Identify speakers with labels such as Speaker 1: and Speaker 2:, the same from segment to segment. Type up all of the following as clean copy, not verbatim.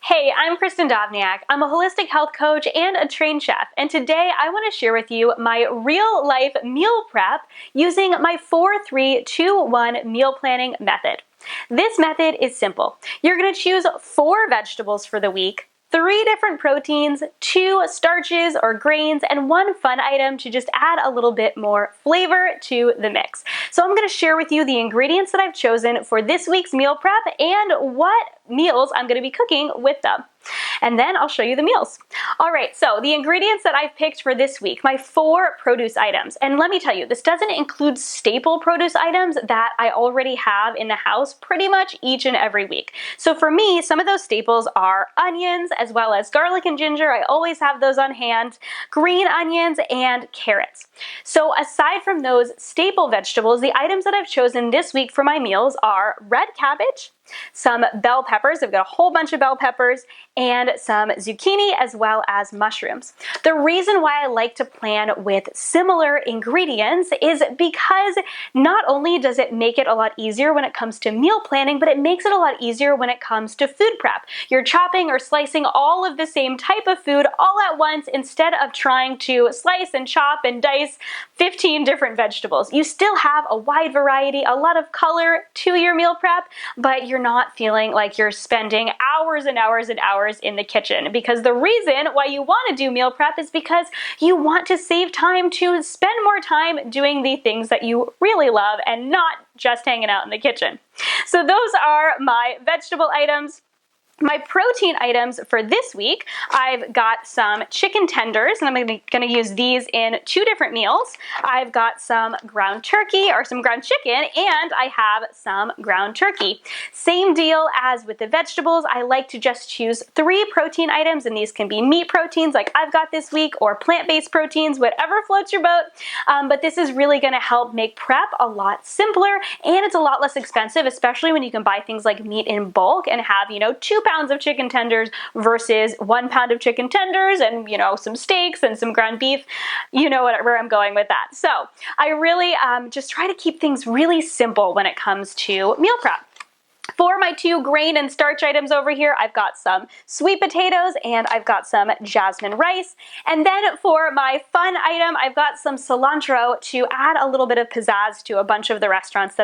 Speaker 1: Hey, I'm Kristen Dovniak. I'm a holistic health coach and a trained chef, and today I want to share with you my real-life meal prep using my 4-3-2-1 meal planning method. This method is simple. You're going to choose 4 vegetables for the week, 3 different proteins, 2 starches or grains, and 1 fun item to just add a little bit more flavor to the mix. So I'm going to share with you the ingredients that I've chosen for this week's meal prep and what meals I'm going to be cooking with them. And then I'll show you the meals. All right, so the ingredients that I've picked for this week, my 4 produce items. And let me tell you, this doesn't include staple produce items that I already have in the house pretty much each and every week. So for me, some of those staples are onions as well as garlic and ginger. I always have those on hand, green onions, and carrots. So aside from those staple vegetables, the items that I've chosen this week for my meals are red cabbage, some bell peppers. I've got a whole bunch of bell peppers and some zucchini as well as mushrooms. The reason why I like to plan with similar ingredients is because not only does it make it a lot easier when it comes to meal planning, but it makes it a lot easier when it comes to food prep. You're chopping or slicing all of the same type of food all at once instead of trying to slice and chop and dice 15 different vegetables. You still have a wide variety, a lot of color to your meal prep, but you're not feeling like you're spending hours and hours and hours in the kitchen, because the reason why you want to do meal prep is because you want to save time to spend more time doing the things that you really love and not just hanging out in the kitchen. So those are my vegetable items. My protein items for this week, I've got some chicken tenders, and I'm going to use these in 2 different meals. I've got some ground turkey or some ground chicken, and I have some ground turkey. Same deal as with the vegetables. I like to just choose 3 protein items, and these can be meat proteins like I've got this week, or plant-based proteins, whatever floats your boat. But this is really going to help make prep a lot simpler, and it's a lot less expensive, especially when you can buy things like meat in bulk and have, 2 pounds of chicken tenders versus 1 pound of chicken tenders and, some steaks and some ground beef. You know where I'm going with that. So I really just try to keep things really simple when it comes to meal prep. For my 2 grain and starch items over here, I've got some sweet potatoes and I've got some jasmine rice. And then for my fun item, I've got some cilantro to add a little bit of pizzazz to a bunch of the recipes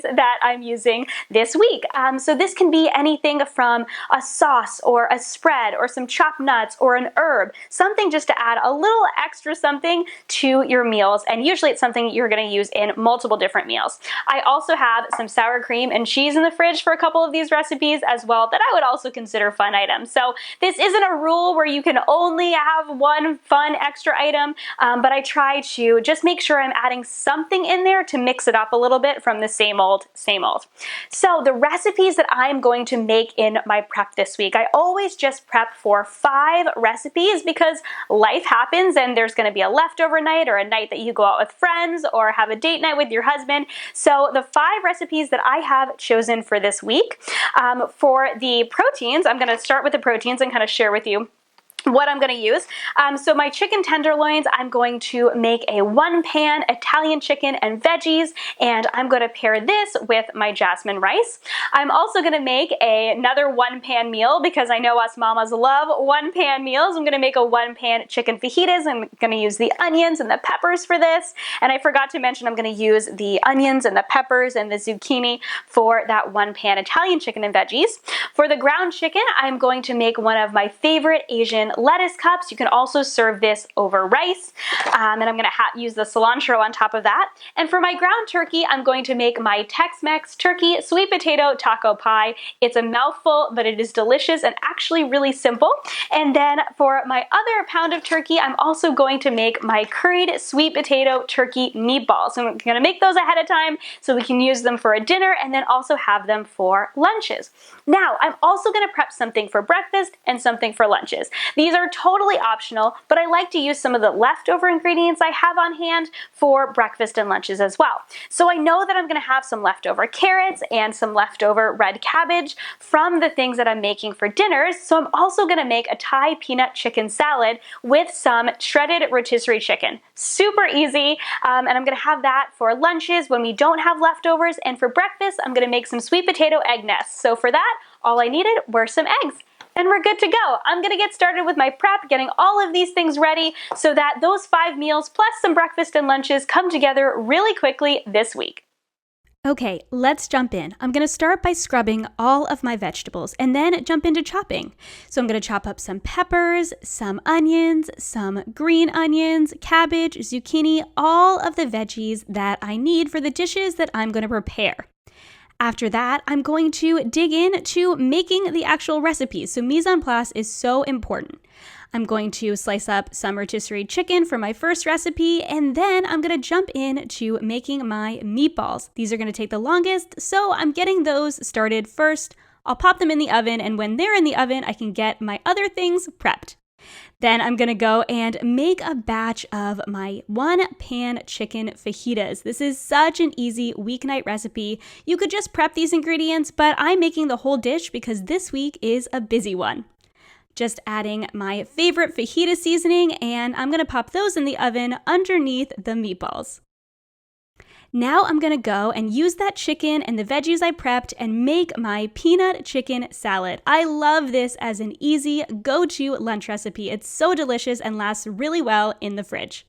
Speaker 1: that I'm using this week. So this can be anything from a sauce or a spread or some chopped nuts or an herb, something just to add a little extra something to your meals. And usually it's something you're going to use in multiple different meals. I also have some sour cream and cheese in the fridge for a couple of these recipes as well that I would also consider fun items. So this isn't a rule where you can only have 1 fun extra item, but I try to just make sure I'm adding something in there to mix it up a little bit from the same old, same old. So the recipes that I'm going to make in my prep this week, I always just prep for 5 recipes because life happens and there's going to be a leftover night or a night that you go out with friends or have a date night with your husband. So the 5 recipes that I have chosen for this week. For the proteins, I'm going to start with the proteins and kind of share with you what I'm going to use. So my chicken tenderloins, I'm going to make a 1-pan Italian chicken and veggies, and I'm going to pair this with my jasmine rice. I'm also going to make another 1-pan meal because I know us mamas love 1-pan meals. I'm going to make a 1-pan chicken fajitas. I'm going to use the onions and the peppers for this. And I forgot to mention I'm going to use the onions and the peppers and the zucchini for that 1-pan Italian chicken and veggies. For the ground chicken, I'm going to make one of my favorite Asian lettuce cups. You can also serve this over rice, and I'm going to use the cilantro on top of that. And for my ground turkey, I'm going to make my Tex-Mex turkey sweet potato taco pie. It's a mouthful, but it is delicious and actually really simple. And then for my other pound of turkey, I'm also going to make my curried sweet potato turkey meatballs. So I'm going to make those ahead of time so we can use them for a dinner and then also have them for lunches. Now, I'm also going to prep something for breakfast and something for lunches. These are totally optional, but I like to use some of the leftover ingredients I have on hand for breakfast and lunches as well. So I know that I'm going to have some leftover carrots and some leftover red cabbage from the things that I'm making for dinners. So I'm also going to make a Thai peanut chicken salad with some shredded rotisserie chicken. Super easy, and I'm going to have that for lunches when we don't have leftovers. And for breakfast, I'm going to make some sweet potato egg nests. So for that, All I needed were some eggs. And we're good to go. I'm gonna get started with my prep, getting all of these things ready so that those 5 meals plus some breakfast and lunches come together really quickly this week.
Speaker 2: Okay, let's jump in. I'm going to start by scrubbing all of my vegetables and then jump into chopping. So I'm going to chop up some peppers, some onions, some green onions, cabbage, zucchini, all of the veggies that I need for the dishes that I'm going to prepare. After that, I'm going to dig into making the actual recipes. So mise en place is so important. I'm going to slice up some rotisserie chicken for my first recipe, and then I'm going to jump into making my meatballs. These are going to take the longest, so I'm getting those started first. I'll pop them in the oven, and when they're in the oven, I can get my other things prepped. Then I'm going to go and make a batch of my 1-pan chicken fajitas. This is such an easy weeknight recipe. You could just prep these ingredients, but I'm making the whole dish because this week is a busy one. Just adding my favorite fajita seasoning, and I'm going to pop those in the oven underneath the meatballs. Now I'm going to go and use that chicken and the veggies I prepped and make my peanut chicken salad. I love this as an easy go-to lunch recipe. It's so delicious and lasts really well in the fridge.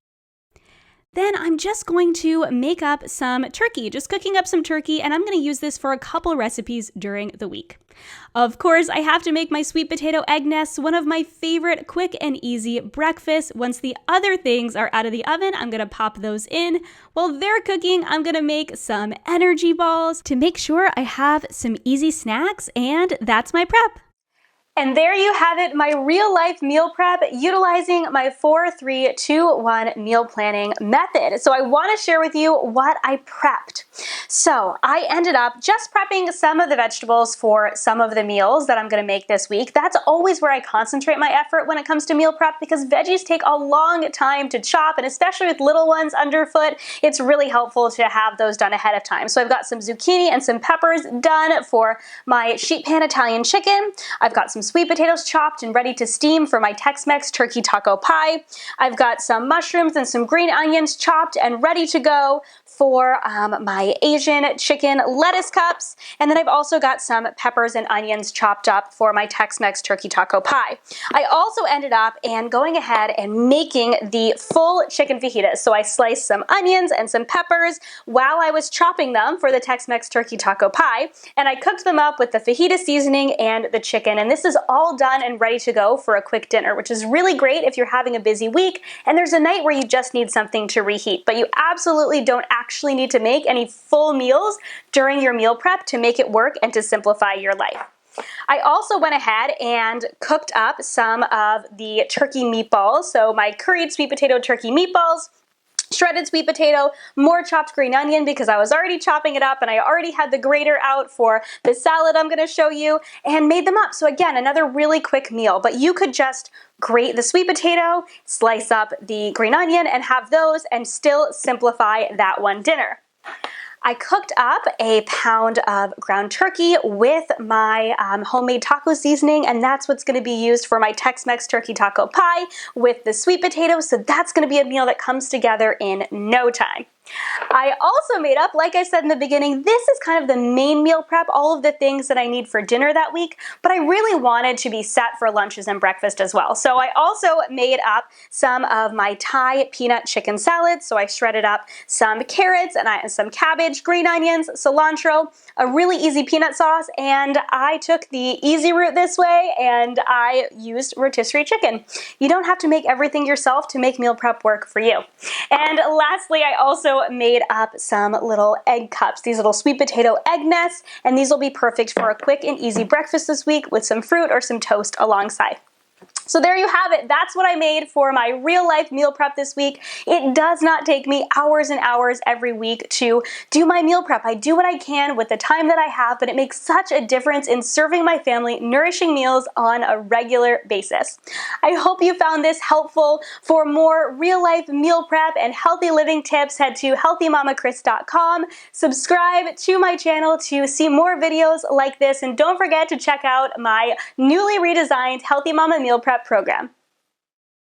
Speaker 2: Then I'm just going to make up some turkey, just cooking up some turkey, and I'm going to use this for a couple recipes during the week. Of course, I have to make my sweet potato egg nests, one of my favorite quick and easy breakfasts. Once the other things are out of the oven, I'm going to pop those in. While they're cooking, I'm going to make some energy balls to make sure I have some easy snacks, and that's my prep.
Speaker 1: And there you have it, my real life meal prep utilizing my 4-3-2-1 meal planning method. So I want to share with you what I prepped. So I ended up just prepping some of the vegetables for some of the meals that I'm going to make this week. That's always where I concentrate my effort when it comes to meal prep because veggies take a long time to chop, and especially with little ones underfoot, it's really helpful to have those done ahead of time. So I've got some zucchini and some peppers done for my sheet pan Italian chicken. I've got some sweet potatoes chopped and ready to steam for my Tex-Mex turkey taco pie. I've got some mushrooms and some green onions chopped and ready to go for my Asian chicken lettuce cups. And then I've also got some peppers and onions chopped up for my Tex-Mex turkey taco pie. I also ended up going ahead and making the full chicken fajitas. So I sliced some onions and some peppers while I was chopping them for the Tex-Mex turkey taco pie. And I cooked them up with the fajita seasoning and the chicken. And this is all done and ready to go for a quick dinner, which is really great if you're having a busy week and there's a night where you just need something to reheat. But you absolutely don't actually need to make any full meals during your meal prep to make it work and to simplify your life. I also went ahead and cooked up some of the turkey meatballs. So my curried sweet potato turkey meatballs, shredded sweet potato, more chopped green onion because I was already chopping it up and I already had the grater out for the salad I'm going to show you, and made them up. So again, another really quick meal, but you could just grate the sweet potato, slice up the green onion and have those and still simplify that one dinner. I cooked up a pound of ground turkey with my homemade taco seasoning, and that's what's going to be used for my Tex-Mex turkey taco pie with the sweet potatoes, so that's going to be a meal that comes together in no time. I also made up, like I said in the beginning, this is kind of the main meal prep, all of the things that I need for dinner that week, but I really wanted to be set for lunches and breakfast as well. So I also made up some of my Thai peanut chicken salad. So I shredded up some carrots and some cabbage, green onions, cilantro, a really easy peanut sauce, and I took the easy route this way and I used rotisserie chicken. You don't have to make everything yourself to make meal prep work for you. And lastly, I also made up some little egg cups, these little sweet potato egg nests, and these will be perfect for a quick and easy breakfast this week with some fruit or some toast alongside. So there you have it. That's what I made for my real life meal prep this week. It does not take me hours and hours every week to do my meal prep. I do what I can with the time that I have, but it makes such a difference in serving my family nourishing meals on a regular basis. I hope you found this helpful. For more real life meal prep and healthy living tips, head to healthymamakris.com. Subscribe to my channel to see more videos like this, and don't forget to check out my newly redesigned Healthy Mama Meal Prep program.